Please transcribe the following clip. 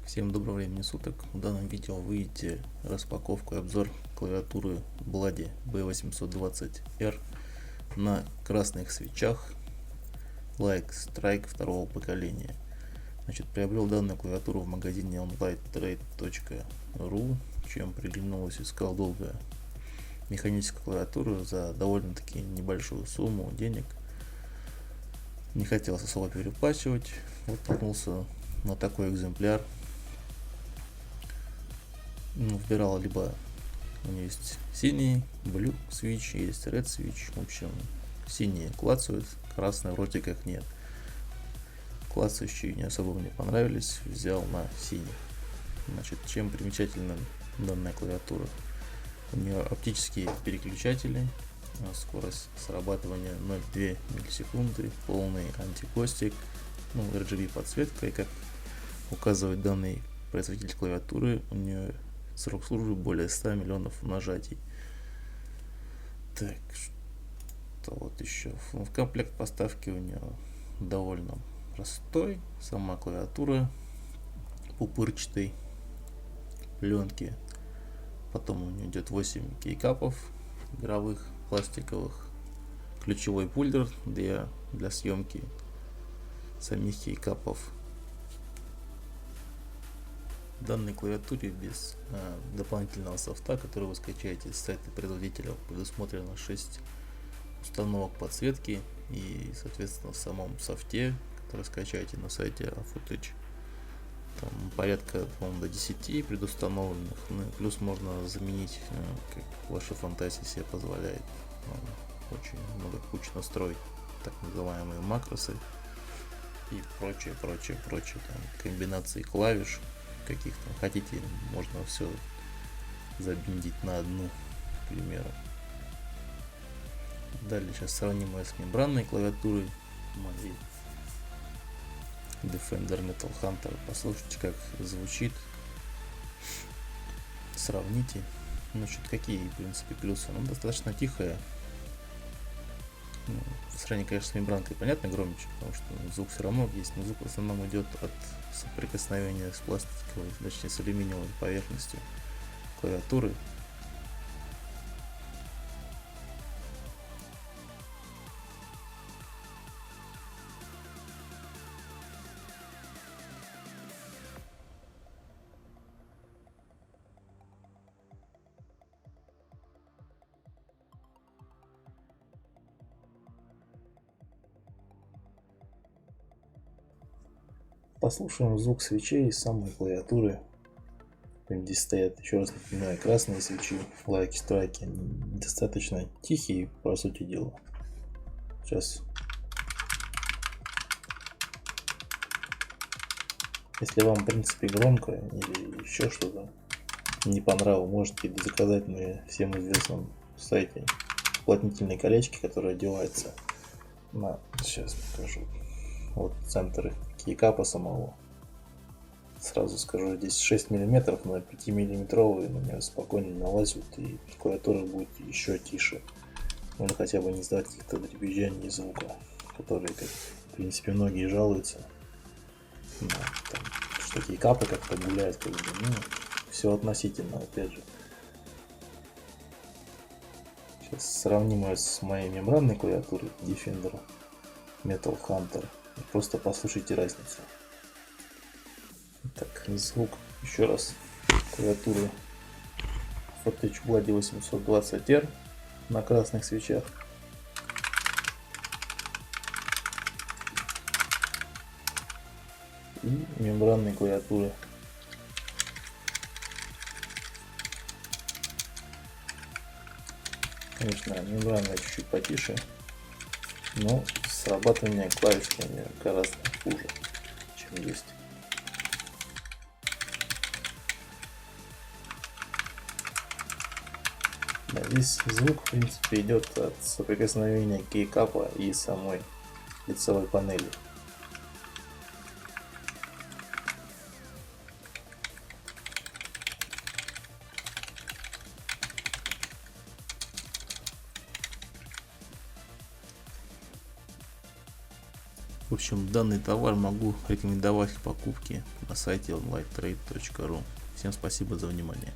Всем доброго времени суток. В данном видео вы видите распаковку и обзор клавиатуры Blady B820R на красных свечах Like Strike второго поколения. Приобрел данную клавиатуру в магазине onlinetrade.ru, чем приглянулась, искал долго механическую клавиатуру за довольно-таки небольшую сумму денег. Не хотелось особо переплачивать, вот наткнулся на такой экземпляр. Выбирал либо у нее есть синий blue switch, есть red switch. В общем, синие клацают, красные вроде как нет. Клацающие не особо мне понравились, взял на синий. Чем примечательна данная клавиатура? У нее оптические переключатели, скорость срабатывания 0,2 миллисекунды, полный антикостик, RGB подсветка, и как указывает данный производитель клавиатуры, у нее срок службы более 100 миллионов нажатий. Так, что вот еще? В комплект поставки у нее довольно простой. Сама клавиатура пупырчатой пленки. Потом у нее идет 8 кейкапов игровых, пластиковых. Ключевой пульдер для съемки самих кейкапов. В данной клавиатуре без дополнительного софта, который вы скачаете с сайта производителя, предусмотрено 6 установок подсветки, и соответственно в самом софте, который скачаете на сайте Footage, там порядка, по-моему, до 10 предустановленных, плюс можно заменить, как ваша фантазия себе позволяет. Очень много куч настроить, так называемые макросы и прочее, там, комбинации клавиш каких-то хотите, можно все забиндить на одну, к примеру. Далее сейчас сравним с мембранной клавиатурой моей Defender Metal Hunter. Послушайте, как звучит, сравните. Какие, в принципе, плюсы? Достаточно тихая. В сравнении, конечно, с мембранкой, понятно, громче, потому что звук все равно есть, но звук в основном идет от соприкосновения с пластиковой, точнее с алюминиевой поверхностью клавиатуры. Послушаем звук свечей из самой клавиатуры. Здесь стоят, еще раз напоминаю, красные свечи Like Strike. Они достаточно тихие, по сути дела. Сейчас, если вам, в принципе, громко или еще что-то не понравилось, можете заказать на всем известном сайте уплотнительные колечки, которые одеваются на, сейчас покажу, вот центры кейкапа самого. Сразу скажу, здесь 6 мм, но 5 миллиметровые на нее спокойно налазят, и клавиатура будет еще тише. Можно хотя бы не издавать каких-то дребезжаний звука, которые, как, в принципе, многие жалуются. Что кейкапы как-то гуляют, все относительно, опять же. Сейчас сравним ее с моей мембранной клавиатурой Defender Metal Hunter. Просто послушайте разницу. Так, звук еще раз клавиатуры Footage Blady 820R на красных свечах. И мембранной клавиатуры. Конечно, мембранная чуть-чуть потише, но срабатывание клавиш гораздо хуже, чем есть. Здесь звук, в принципе, идет от соприкосновения кейкапа и самой лицевой панели. общем, данный товар могу рекомендовать к покупке на сайте onlinetrade.ru. Всем спасибо за внимание.